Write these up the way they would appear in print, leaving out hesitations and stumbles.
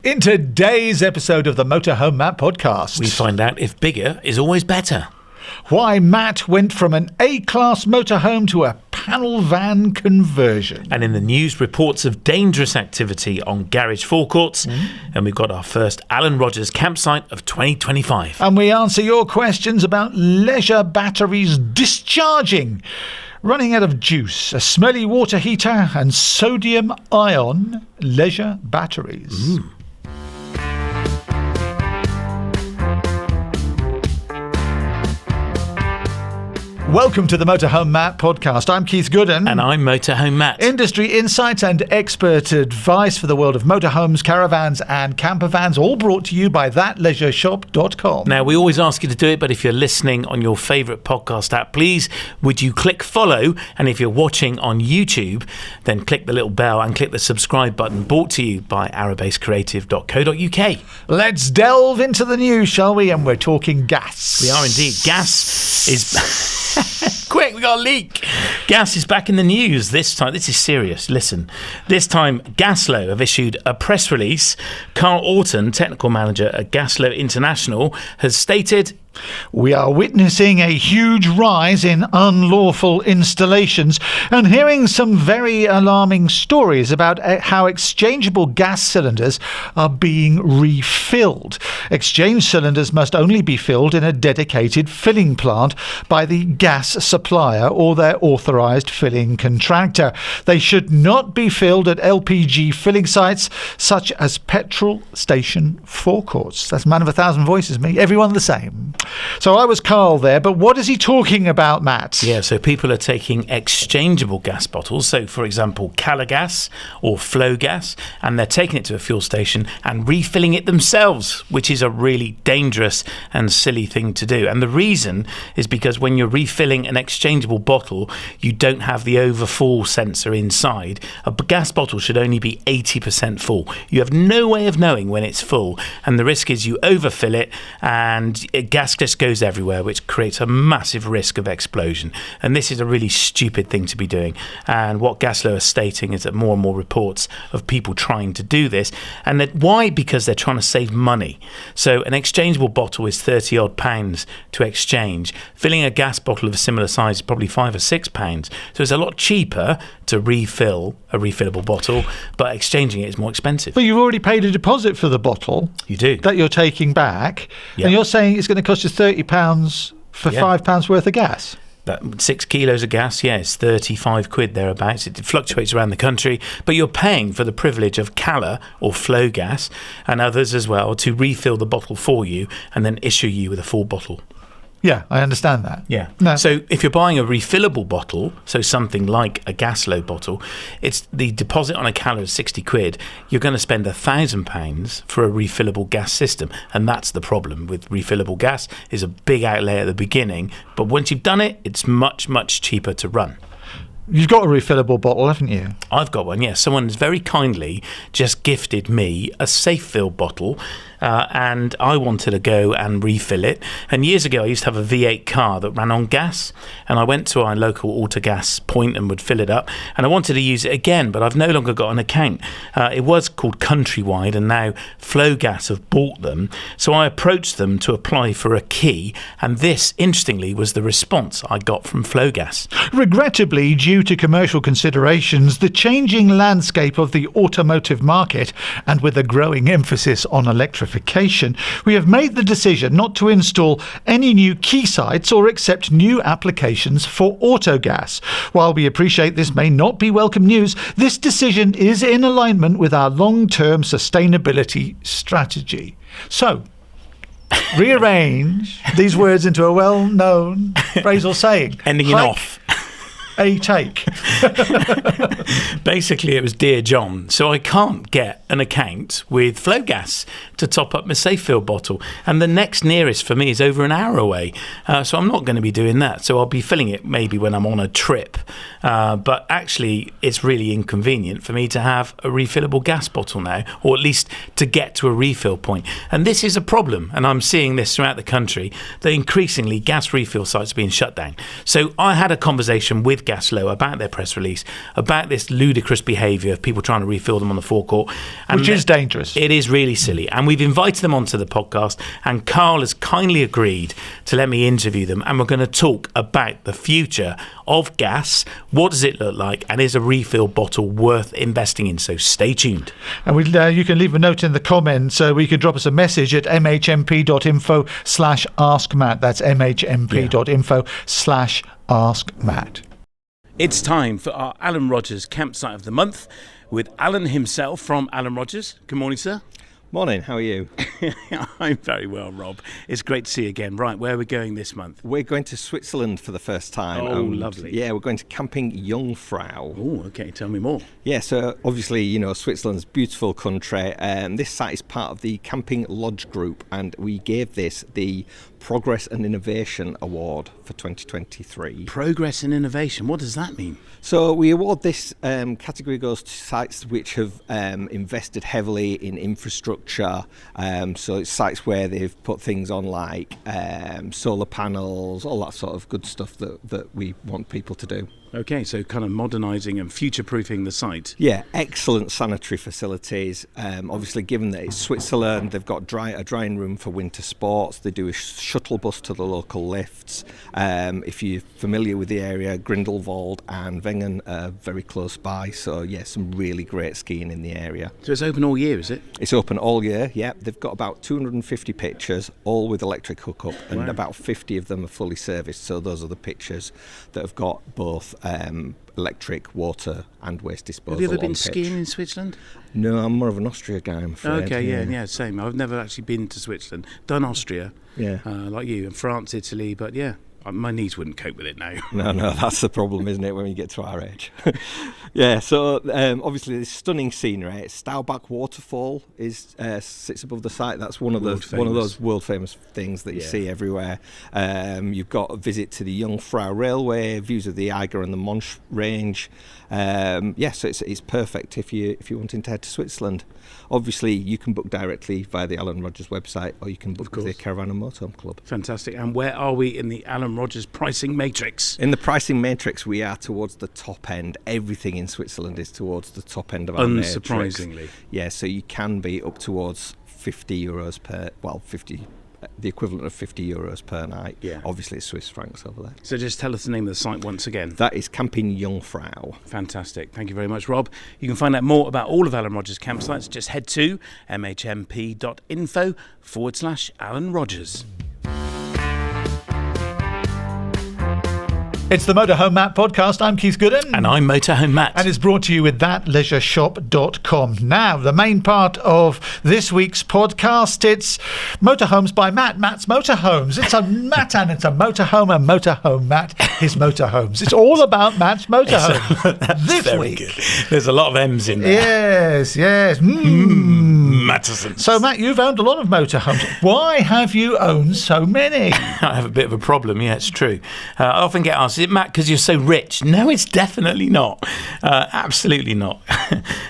In today's episode of the Motorhome Matt podcast, we find out if bigger is always better. Why Matt went from an A-class motorhome to a panel van conversion. And in the news, reports of dangerous activity on garage forecourts. And we've got our first Alan Rogers campsite of 2025. And we answer your questions about leisure batteries discharging, running out of juice, a smelly water heater, and sodium-ion leisure batteries. Welcome to the Motorhome Matt podcast. I'm Keith Gooden. And I'm Motorhome Matt. Industry insights and expert advice for the world of motorhomes, caravans and camper vans, all brought to you by thatleisureshop.com. Now, we always ask you to do it, but if you're listening on your favourite podcast app, please, would you click follow? And if you're watching on YouTube, then click the little bell and click the subscribe button, brought to you by arabasecreative.co.uk. Let's delve into the news, shall we? And we're talking gas. We are indeed. Gas is... Quick, we got a leak. Gas is back in the news this time. This is serious. Listen, this time Gaslow have issued a press release. Carl Orton, technical manager at Gaslow International, has stated, "We are witnessing a huge rise in unlawful installations and hearing some very alarming stories about how exchangeable gas cylinders are being refilled. Exchange cylinders must only be filled in a dedicated filling plant by the gas supplier or their authorised filling contractor. They should not be filled at LPG filling sites such as petrol station forecourts." That's man of a thousand voices, me. Everyone the same. So I was Carl there, but what is he talking about, Matt? Yeah, so people are taking exchangeable gas bottles, so for example, Calagas or Flow Gas, and they're taking it to a fuel station and refilling it themselves, which is a really dangerous and silly thing to do. And the reason is because when you're refilling an exchangeable bottle, you don't have the overfull sensor inside. A gas bottle should only be 80% full. You have no way of knowing when it's full, and the risk is you overfill it and gas just goes everywhere, which creates a massive risk of explosion. And this is a really stupid thing to be doing. And what Gaslow are stating is that more and more reports of people trying to do this. And that why? Because they're trying to save money. So an exchangeable bottle is £30 to exchange. Filling a gas bottle of a similar size is probably £5 or £6. So it's a lot cheaper to refill a refillable bottle, but exchanging it is more expensive. Well, you've already paid a deposit for the bottle. You do. That you're taking back. Yeah. And you're saying it's going to cost you £30 for £5 worth of gas. That 6 kilos of gas, it's 35 quid thereabouts. It fluctuates around the country, but you're paying for the privilege of Cala or Flow Gas and others as well to refill the bottle for you and then issue you with a full bottle. Yeah, I understand that. Yeah. No. So if you're buying a refillable bottle, so something like a Gaslow bottle, it's the deposit on a Cala is 60 quid. You're going to spend £1,000 for a refillable gas system. And that's the problem with refillable gas, is a big outlay at the beginning. But once you've done it, it's much, much cheaper to run. You've got a refillable bottle, haven't you? I've got one, yes. Someone has very kindly just gifted me a safe fill bottle, and I wanted to go and refill it. And years ago, I used to have a V8 car that ran on gas, and I went to our local Autogas point and would fill it up. And I wanted to use it again, but I've no longer got an account. It was called Countrywide, and now Flow Gas have bought them. So I approached them to apply for a key, and this, interestingly, was the response I got from Flow Gas. Regrettably, due to commercial considerations, the changing landscape of the automotive market, and with a growing emphasis on electrification, we have made the decision not to install any new key sites or accept new applications for autogas. While we appreciate this may not be welcome news, this decision is in alignment with our long-term sustainability strategy. So, rearrange these words into a well-known phrase or saying. Ending in off. A take. Basically, it was Dear John. So I can't get an account with Flow Gas to top up my safe fill bottle. And the next nearest for me is over an hour away. So I'm not going to be doing that. So I'll be filling it maybe when I'm on a trip. But actually, it's really inconvenient for me to have a refillable gas bottle now, or at least to get to a refill point. And this is a problem. And I'm seeing this throughout the country, that increasingly gas refill sites are being shut down. So I had a conversation with gas low, about their press release, about this ludicrous behaviour of people trying to refill them on the forecourt. Which is dangerous. It is really silly. And we've invited them onto the podcast, and Carl has kindly agreed to let me interview them, and we're going to talk about the future of gas. What does it look like, and is a refill bottle worth investing in? So stay tuned. And you can leave a note in the comments, or you can drop us a message at mhmp.info/askmatt. That's mhmp.info/askmatt. It's time for our Alan Rogers Campsite of the Month with Alan himself from Alan Rogers. Good morning, sir. Morning, how are you? I'm very well, Rob. It's great to see you again. Right, where are we going this month? We're going to Switzerland for the first time. Oh, lovely. Yeah, we're going to Camping Jungfrau. Oh, okay, tell me more. Yeah, so obviously, Switzerland's beautiful country. This site is part of the Camping Lodge Group, and we gave this the Progress and Innovation Award for 2023. Progress and Innovation, what does that mean? So we award this category goes to sites which have invested heavily in infrastructure. So it's sites where they've put things on like solar panels, all that sort of good stuff that we want people to do. Okay, so kind of modernising and future-proofing the site. Yeah, excellent sanitary facilities. Obviously, given that it's Switzerland, they've got a drying room for winter sports. They do a shuttle bus to the local lifts. If you're familiar with the area, Grindelwald and Wengen are very close by. So, yeah, some really great skiing in the area. So it's open all year, is it? It's open all year, yeah. They've got about 250 pitchers, all with electric hookup, and Wow. about 50 of them are fully serviced. So those are the pitchers that have got both electric, water and waste disposal. Have you ever been on pitch. skiing in Switzerland? No, I'm more of an Austria guy, I'm afraid. Okay, yeah, same. I've never actually been to Switzerland. Done Austria, Yeah. like you, and France, Italy, but yeah, my knees wouldn't cope with it now. No, that's the problem, isn't it, when you get to our age? Yeah, so obviously this stunning scenery. Staubach Waterfall sits above the site. That's one of those world famous things that you see everywhere. You've got a visit to the Jungfrau Railway, views of the Eiger and the Monch range. So it's perfect if you're wanting to head to Switzerland. Obviously, you can book directly via the Alan Rogers website, or you can book with the Caravan and Motorhome Club. Fantastic. And where are we in the Alan Rogers pricing matrix? In the pricing matrix, we are towards the top end. Everything in Switzerland is towards the top end of our matrix. Unsurprisingly. Yeah, so you can be up towards €50 the equivalent of €50 per night. Yeah. Obviously, it's Swiss francs over there. So just tell us the name of the site once again. That is Camping Jungfrau. Fantastic. Thank you very much, Rob. You can find out more about all of Alan Rogers campsites. Just head to mhmp.info/Alan Rogers. It's the Motorhome Matt podcast. I'm Keith Gooden. And I'm Motorhome Matt. And it's brought to you with thatleisureshop.com. Now, the main part of this week's podcast, it's Motorhomes by Matt, Matt's Motorhomes. It's a Matt and it's a motorhome, and Motorhome Matt, his motorhomes. It's all about Matt's motorhome. This very week. Good. There's a lot of M's in there. Yes. Matterson. So, Matt, you've owned a lot of motorhomes. Why have you owned so many? I have a bit of a problem, yeah, it's true. I often get asked, is it, Matt, because you're so rich? No, it's definitely not. Absolutely not.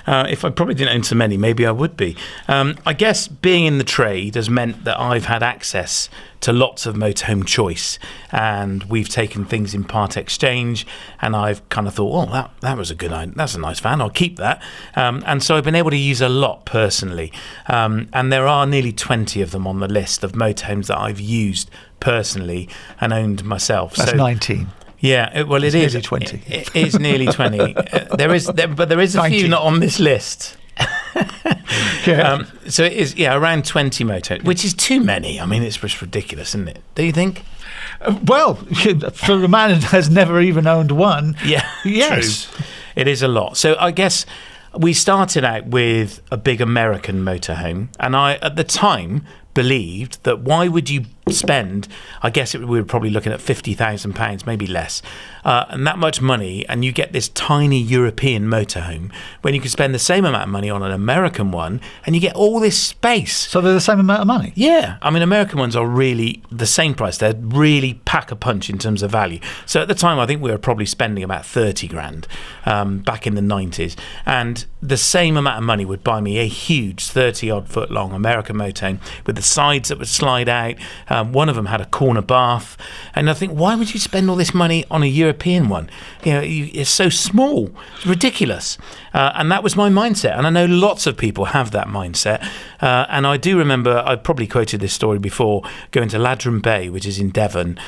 If I probably didn't own so many, maybe I would be. I guess being in the trade has meant that I've had access to lots of motorhome choice, and we've taken things in part exchange, and I've kind of thought, oh, that was a good idea. That's a nice van. I'll keep that. And so I've been able to use a lot personally. And there are nearly 20 of them on the list of motorhomes that I've used personally and owned myself. That's 19. Yeah, it is nearly 20. It is nearly 20. There is a 19. Few not on this list. Yeah. So it is, around 20 motorhomes, which is too many. I mean, it's just ridiculous, isn't it? Do you think? Well, for a man who has never even owned one, yes, true. It is a lot. So I guess we started out with a big American motorhome, and I, at the time, believed that why would you spend, I guess we were probably looking at £50,000, maybe less, and that much money, and you get this tiny European motorhome when you can spend the same amount of money on an American one and you get all this space. So they're the same amount of money? Yeah. I mean, American ones are really the same price. They really pack a punch in terms of value. So at the time, I think we were probably spending about 30 grand back in the 90s. And the same amount of money would buy me a huge 30-odd foot long American motorhome with the sides that would slide out. One of them had a corner bath. And I think, why would you spend all this money on a European one? It's so small. It's ridiculous. And that was my mindset. And I know lots of people have that mindset. And I do remember, I probably quoted this story before, going to Ladram Bay, which is in Devon,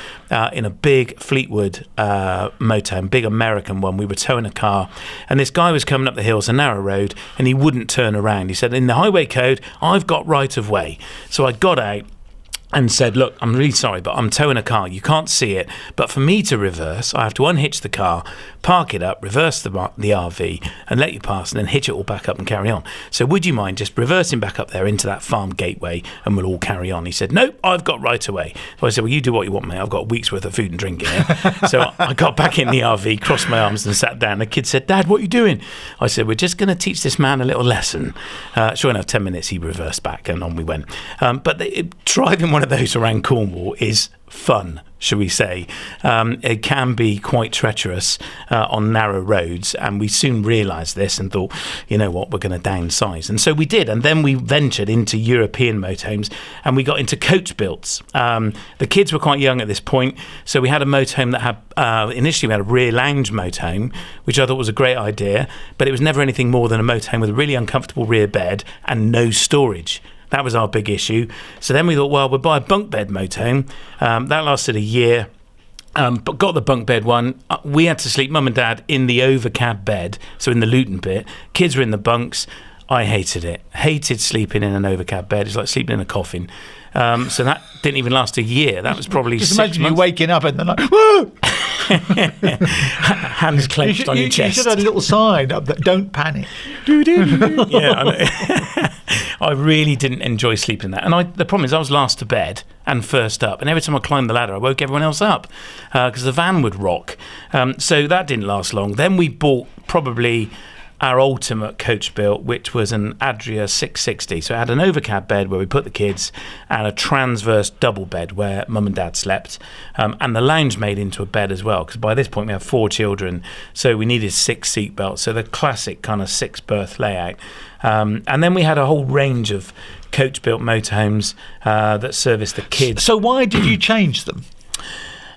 in a big Fleetwood motorhome, big American one. We were towing a car, and this guy was coming up the hill, it's a narrow road, and he wouldn't turn around. He said, in the highway code, I've got right of way. So I got out and said, look, I'm really sorry, but I'm towing a car. You can't see it. But for me to reverse, I have to unhitch the car, park it up, reverse the RV, and let you pass, and then hitch it all back up and carry on. So would you mind just reversing back up there into that farm gateway, and we'll all carry on? He said, nope, I've got right away. So I said, well, you do what you want, mate. I've got a week's worth of food and drink in here. So I got back in the RV, crossed my arms and sat down. The kid said, Dad, what are you doing? I said, we're just going to teach this man a little lesson. Sure enough, 10 minutes, he reversed back, and on we went. But driving one of those around Cornwall is fun, shall we say. It can be quite treacherous on narrow roads, and we soon realised this and thought, you know what, we're going to downsize. And so we did, and then we ventured into European motorhomes, and we got into coach builds. The kids were quite young at this point, so we had a motorhome that had, initially we had a rear lounge motorhome, which I thought was a great idea, but it was never anything more than a motorhome with a really uncomfortable rear bed and no storage. That was our big issue. So then we thought, well, we'll buy a bunk bed motorhome. That lasted a year, but got the bunk bed one. We had to sleep, Mum and Dad, in the overcab bed, so in the Luton bit. Kids were in the bunks. I hated it. Hated sleeping in an overcab bed. It's like sleeping in a coffin. So that didn't even last a year. That was probably just 6 imagine months. you waking up and they're like, whoa! Hands clenched on your chest. You should have a little sign up that don't panic. Yeah, I know. I really didn't enjoy sleeping that. And the problem is I was last to bed and first up. And every time I climbed the ladder, I woke everyone else up because the van would rock. So that didn't last long. Then we bought probably our ultimate coach built, which was an Adria 660. So it had an overcab bed where we put the kids and a transverse double bed where Mum and Dad slept, and the lounge made into a bed as well, because by this point we have 4 children, so we needed 6 seat belts, so the classic kind of 6 berth layout. And then we had a whole range of coach built motorhomes that serviced the kids. So why did you change them?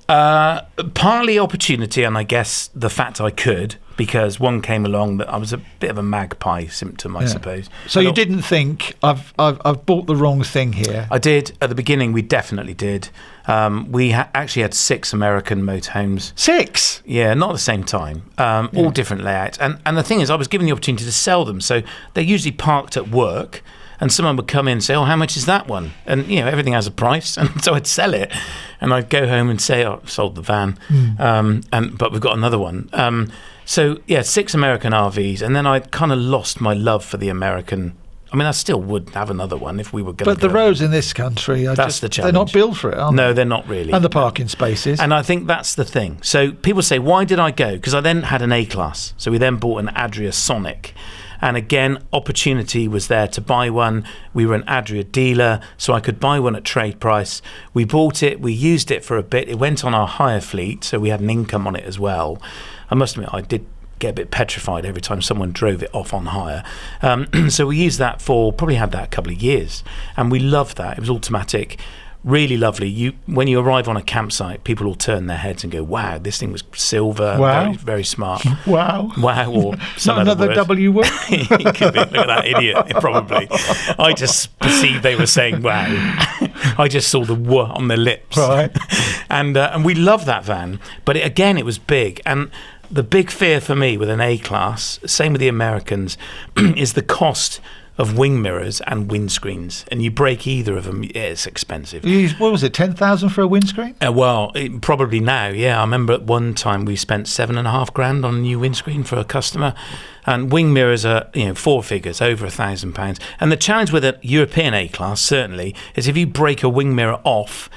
Partly opportunity, and I guess the fact I could, because one came along that I was a bit of a magpie symptom, I suppose. So you didn't think I've bought the wrong thing here? I did at the beginning. We definitely did. We actually had 6 American motorhomes. 6? Yeah, not at the same time. All different layouts. And the thing is, I was given the opportunity to sell them. So they're usually parked at work, and someone would come in and say, oh, how much is that one? And, everything has a price. And so I'd sell it. And I'd go home and say, oh, I've sold the van. But we've got another one. So, 6 American RVs. And then I kind of lost my love for the American. I mean, I still would have another one if we were going to. But the roads in this country are that's the challenge. They're not built for it, are they? No, they're not really. And the parking spaces. And I think that's the thing. So people say, why did I go? Because I then had an A-Class. So we then bought an Adria Sonic. And again, opportunity was there to buy one. We were an Adria dealer, so I could buy one at trade price. We bought it, we used it for a bit. It went on our hire fleet, so we had an income on it as well. I must admit, I did get a bit petrified every time someone drove it off on hire. So we used that probably had that a couple of years. And we loved that. It was automatic. Really lovely. When you arrive on a campsite, people will turn their heads and go, wow, this thing was silver. Wow. Very, very smart. Wow. Wow, or some not another word. W word? It could be. Look at that idiot, probably. I just perceived they were saying wow. I just saw the w on their lips. Right. And we love that van. But it was big. And the big fear for me with an A-Class, same with the Americans, is the cost of wing mirrors and windscreens, and you break either of them, it's expensive. What was it, 10,000 for a windscreen? Probably now, yeah. I remember at one time we spent $7,500 on a new windscreen for a customer, and wing mirrors are 4 figures, over £1,000. And the challenge with a European A-Class certainly is if you break a wing mirror off,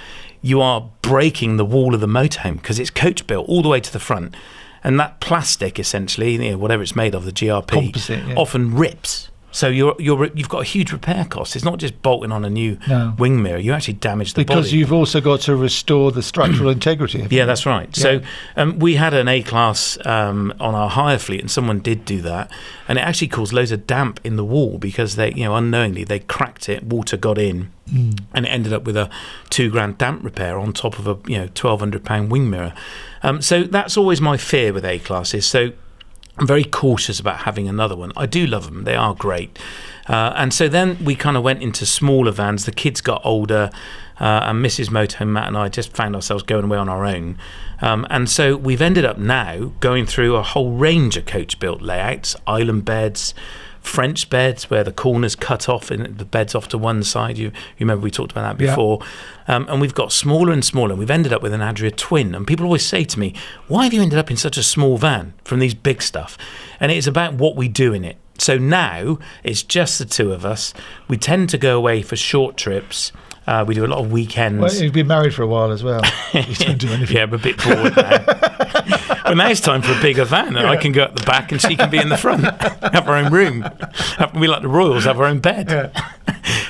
you are breaking the wall of the motorhome because it's coach built all the way to the front, and that plastic essentially, whatever it's made of, the GRP, composite, often rips. So you've got a huge repair cost. It's not just bolting on a new wing mirror. You actually damage the body. Because you've also got to restore the structural integrity. Yeah, that's right. Yeah. So we had an A-Class on our hire fleet, and someone did do that. And it actually caused loads of damp in the wall because they, unknowingly, they cracked it, water got in, and it ended up with a £2,000 damp repair on top of a £1,200 wing mirror. So that's always my fear with A-Classes. So I'm very cautious about having another one. I do love them. They are great. And so then we kind of went into smaller vans. The kids got older, and Mrs. Motorhome Matt and I just found ourselves going away on our own. And so we've ended up now going through a whole range of coach-built layouts, island beds, French beds where the corners cut off and the bed's off to one side. You remember we talked about that before. Yeah. And we've got smaller and smaller. We've ended up with an Adria Twin. And people always say to me, why have you ended up in such a small van from these big stuff? And it's about what we do in it. So now it's just the two of us. We tend to go away for short trips. We do a lot of weekends. Well, you've been married for a while as well. You don't do anything. Yeah, I'm a bit bored now. Well, now it's time for a bigger van, and I can go at the back and she can be in the front, have her own room. We, like the Royals, have our own bed. Yeah.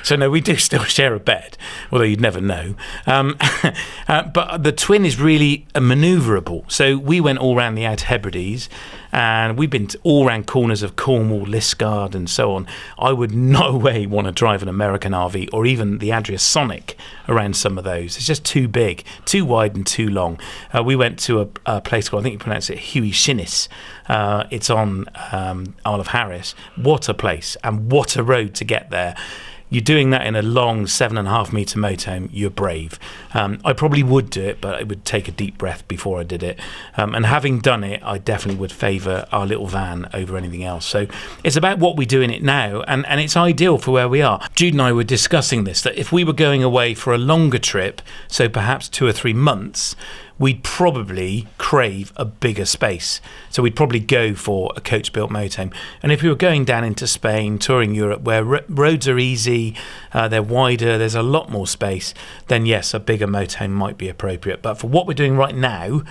So no, we do still share a bed, although you'd never know. But the Twin is really manoeuvrable. So we went all around the Outer Hebrides, and we've been all around corners of Cornwall, Liskeard and so on. I would no way want to drive an American RV or even the Adria Sonic around some of those. It's just too big, too wide and too long. We went to a place called, I think you pronounce it Huey Shinnis. It's on Isle of Harris. What a place, and what a road to get there. You're doing that in a long 7.5 metre motorhome, you're brave. I probably would do it, but it would take a deep breath before I did it. And having done it, I definitely would favour our little van over anything else. So it's about what we do in it now, and it's ideal for where we are. Jude and I were discussing this, that if we were going away for a longer trip, so perhaps 2 or 3 months, we'd probably crave a bigger space. So we'd probably go for a coach-built motorhome. And if we were going down into Spain, touring Europe, where roads are easy, they're wider, there's a lot more space, then yes, a bigger motorhome might be appropriate. But for what we're doing right now,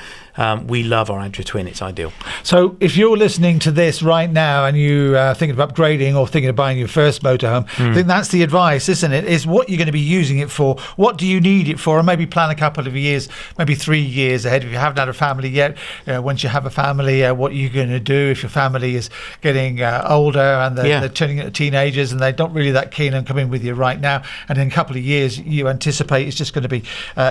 we love our Adria Twin. It's ideal. So if you're listening to this right now and you are thinking of upgrading or thinking of buying your first motorhome, I think that's the advice, isn't it? Is what you're going to be using it for, what do you need it for, and maybe plan a couple of years, maybe 3 years ahead. If you haven't had a family yet, once you have a family, what are you going to do if your family is getting older and they're turning into teenagers and they're not really that keen on coming with you right now, and in a couple of years you anticipate it's just going to be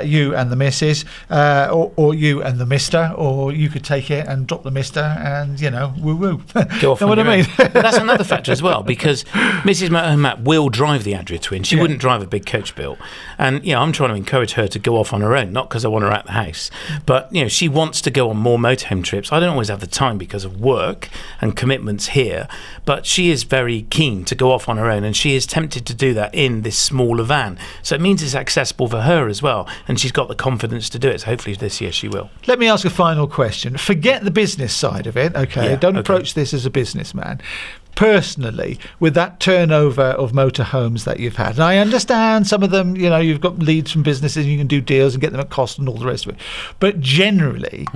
you and the missus, or you and the mister, or you could take it and drop the mister and woo-woo. Go off. Know what I mean? But that's another factor as well, because Mrs. Matt will drive the Adria Twin. She wouldn't drive a big coach built, and I'm trying to encourage her to go off on her own, not because I want her out the house, but she wants to go on more motorhome trips. I don't always have the time because of work and commitments here, but she is very keen to go off on her own, and she is tempted to do that in this smaller van. So it means it's accessible for her as well, and she's got the confidence to do it. So hopefully this year she will. Let me ask a final question. Forget the business side of it, okay? Don't approach this as a businessman. Personally, with that turnover of motorhomes that you've had, and I understand some of them, you've got leads from businesses, and you can do deals and get them at cost and all the rest of it. But generally,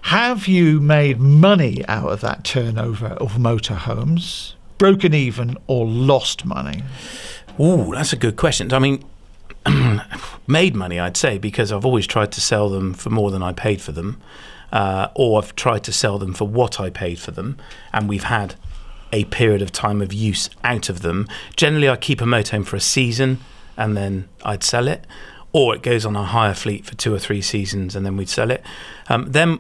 have you made money out of that turnover of motorhomes, broken even or lost money? Ooh, that's a good question. I mean, made money, I'd say, because I've always tried to sell them for more than I paid for them, or I've tried to sell them for what I paid for them, and we've had a period of time of use out of them. Generally, I keep a motorhome for a season and then I'd sell it, or it goes on a hire fleet for 2 or 3 seasons and then we'd sell it. Then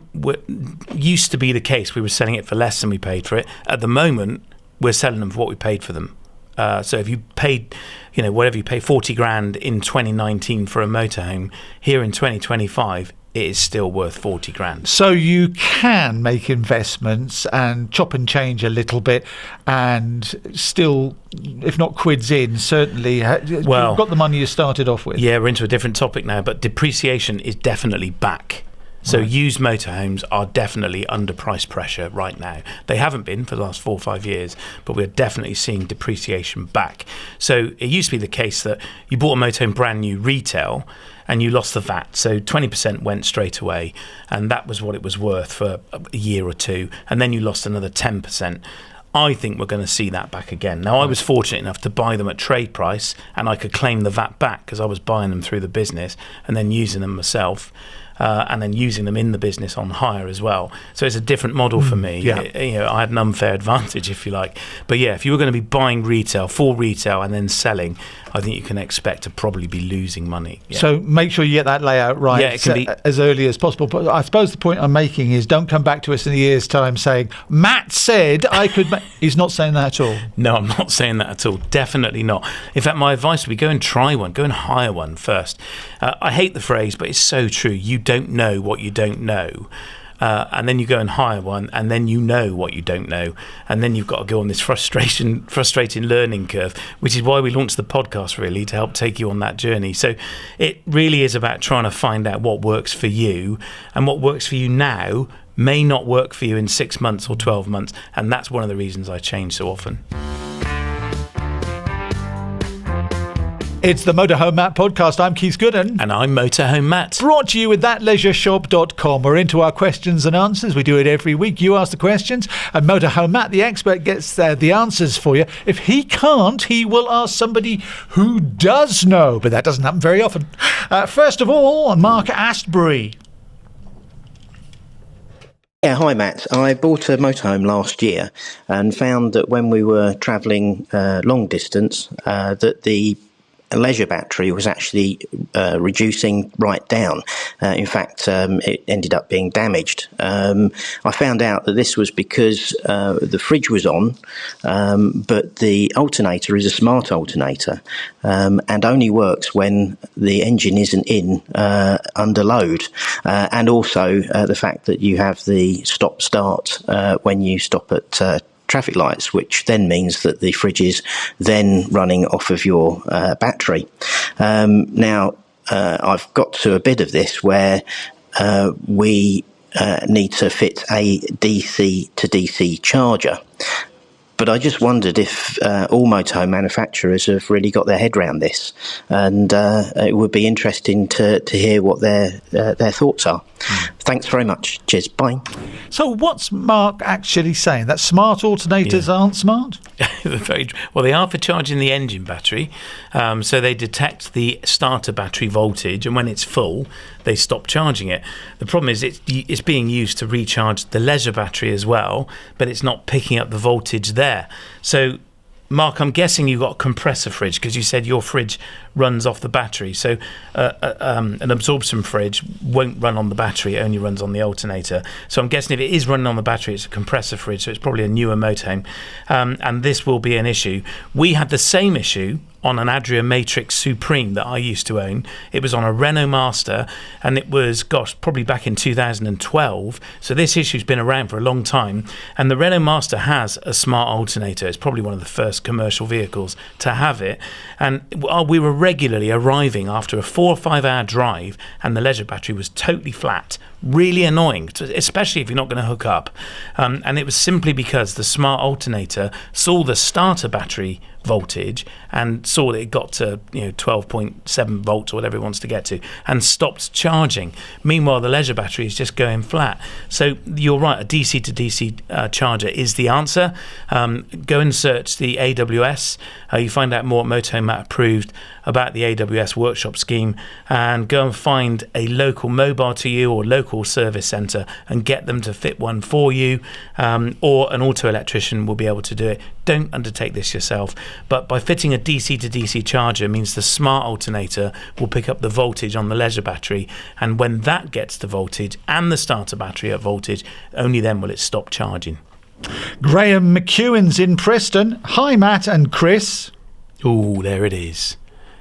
used to be the case, we were selling it for less than we paid for it. At the moment, we're selling them for what we paid for them. So if you paid, whatever you pay, 40 grand in 2019 for a motorhome, here in 2025, it is still worth 40 grand. So you can make investments and chop and change a little bit and still, if not quids in, certainly you've got the money you started off with. Yeah, we're into a different topic now, but depreciation is definitely back. So used motorhomes are definitely under price pressure right now. They haven't been for the last 4 or 5 years, but we're definitely seeing depreciation back. So it used to be the case that you bought a motorhome brand new retail and you lost the VAT. So 20% went straight away, and that was what it was worth for a year or two. And then you lost another 10%. I think we're going to see that back again. Now, I was fortunate enough to buy them at trade price, and I could claim the VAT back because I was buying them through the business and then using them myself. And then using them in the business on hire as well. So it's a different model for me. Yeah. I had an unfair advantage, if you like. But yeah, if you were going to be buying retail, full retail, and then selling, I think you can expect to probably be losing money. Yeah. So make sure you get that layout right it can be as early as possible. But I suppose the point I'm making is don't come back to us in a year's time saying, Matt said I could... He's not saying that at all. No, I'm not saying that at all. Definitely not. In fact, my advice would be go and try one. Go and hire one first. I hate the phrase, but it's so true. You don't know what you don't know. And then you go and hire one, and then you know what you don't know, and then you've got to go on this frustrating learning curve, which is why we launched the podcast, really, to help take you on that journey. So it really is about trying to find out what works for you, and what works for you now may not work for you in 6 months or 12 months, and that's one of the reasons I change so often. It's the Motorhome Matt podcast. I'm Keith Gooden. And I'm Motorhome Matt. Brought to you with thatleisureshop.com. We're into our questions and answers. We do it every week. You ask the questions, and Motorhome Matt, the expert, gets the answers for you. If he can't, he will ask somebody who does know, but that doesn't happen very often. First of all, Mark Astbury. Yeah, hi Matt. I bought a motorhome last year and found that when we were travelling long distance, that the leisure battery was actually reducing right down. In fact, it ended up being damaged. I found out that this was because the fridge was on, but the alternator is a smart alternator and only works when the engine isn't in under load. And also the fact that you have the stop-start when you stop at traffic lights, which then means that the fridge is then running off of your battery. Now, I've got to a bit of this where we need to fit a DC to DC charger. But I just wondered if all motorhome manufacturers have really got their head around this, and it would be interesting to hear what their thoughts are. Thanks very much. Cheers. Bye. So what's Mark actually saying? That smart alternators aren't smart? Well, they are for charging the engine battery. So they detect the starter battery voltage, and when it's full, they stop charging it. The problem is it's being used to recharge the leisure battery as well, but it's not picking up the voltage there. So, Mark, I'm guessing you've got a compressor fridge because you said your fridge runs off the battery. So an absorption fridge won't run on the battery, it only runs on the alternator. So I'm guessing if it is running on the battery, it's a compressor fridge, so it's probably a newer motorhome. And this will be an issue. We had the same issue on an Adria Matrix Supreme that I used to own. It was on a Renault Master, and it was, probably back in 2012. So this issue's been around for a long time. And the Renault Master has a smart alternator. It's probably one of the first commercial vehicles to have it. And we were regularly arriving after a 4 or 5 hour drive, and the leisure battery was totally flat. Really annoying, especially if you're not going to hook up. And it was simply because the smart alternator saw the starter battery voltage and saw that it got to 12.7 volts or whatever it wants to get to, and stopped charging. Meanwhile, the leisure battery is just going flat. So you're right, a DC to DC charger is the answer. Go and search the AWS. You find out more at Motorhome Matt Approved about the AWS workshop scheme, and go and find a local mobile to you or local service centre and get them to fit one for you, or an auto electrician will be able to do it. Don't undertake this yourself, but by fitting a DC to DC charger means the smart alternator will pick up the voltage on the leisure battery, and when that gets the voltage and the starter battery at voltage, only then will it stop charging. Graham McEwen's in Preston. Hi Matt and Chris. Oh, there it is.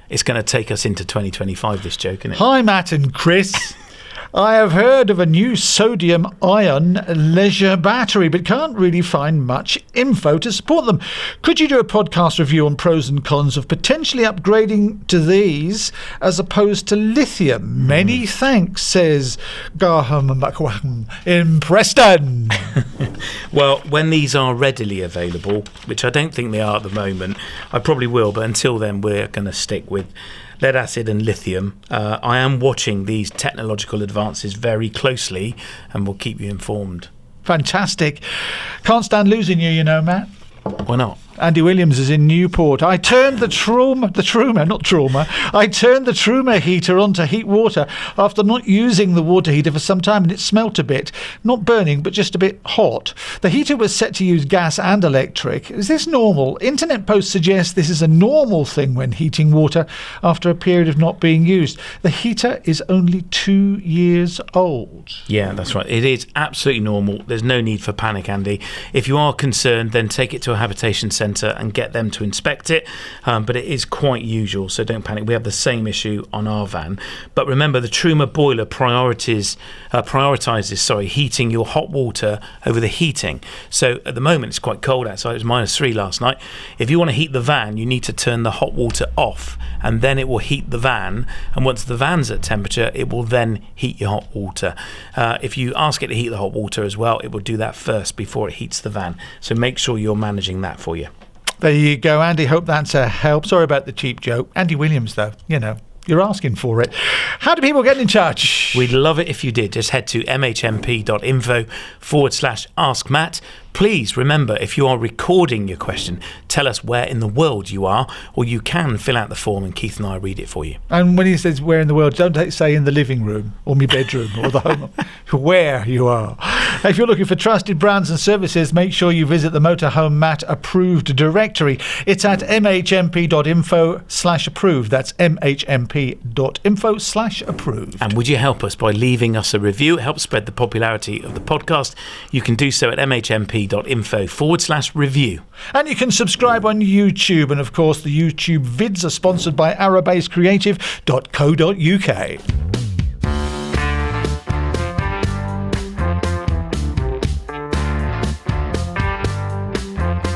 It's going to take us into 2025, this joke, isn't it? Hi Matt and Chris. I have heard of a new sodium-ion leisure battery, but can't really find much info to support them. Could you do a podcast review on pros and cons of potentially upgrading to these as opposed to lithium? Many thanks, says Graham McEwen in Preston. Well, when these are readily available, which I don't think they are at the moment, I probably will, but until then we're going to stick with lead acid and lithium. I am watching these technological advances very closely, and will keep you informed. Fantastic. Can't stand losing you, Matt. Why not? Andy Williams is in Newport. I turned the Truma heater on to heat water after not using the water heater for some time, and it smelt a bit. Not burning, but just a bit hot. The heater was set to use gas and electric. Is this normal? Internet posts suggest this is a normal thing when heating water after a period of not being used. The heater is only 2 years old. Yeah, that's right. It is absolutely normal. There's no need for panic, Andy. If you are concerned, then take it to a habitation centre and get them to inspect it, but it is quite usual, so don't panic. We have the same issue on our van, but remember the Truma boiler prioritises heating your hot water over the heating. So at the moment it's quite cold outside. It was -3 last night. If you want to heat the van, you need to turn the hot water off, and then it will heat the van, and once the van's at temperature, it will then heat your hot water. If you ask it to heat the hot water as well, it will do that first before it heats the van, so make sure you're managing that for you. There you go, Andy. Hope that's a help. Sorry about the cheap joke. Andy Williams, though, you're asking for it. How do people get in touch? We'd love it if you did. Just head to mhmp.info/askmatt. Please remember, if you are recording your question, tell us where in the world you are, or you can fill out the form and Keith and I read it for you. And when he says where in the world, don't say in the living room or my bedroom or the home, where you are. If you're looking for trusted brands and services, make sure you visit the Motorhome Matt approved directory. It's at mhmp.info/approved. That's mhmp.info/approved. And would you help us by leaving us a review? It helps spread the popularity of the podcast. You can do so at mhmp.info/review. And you can subscribe on YouTube. And of course, the YouTube vids are sponsored by arabasecreative.co.uk.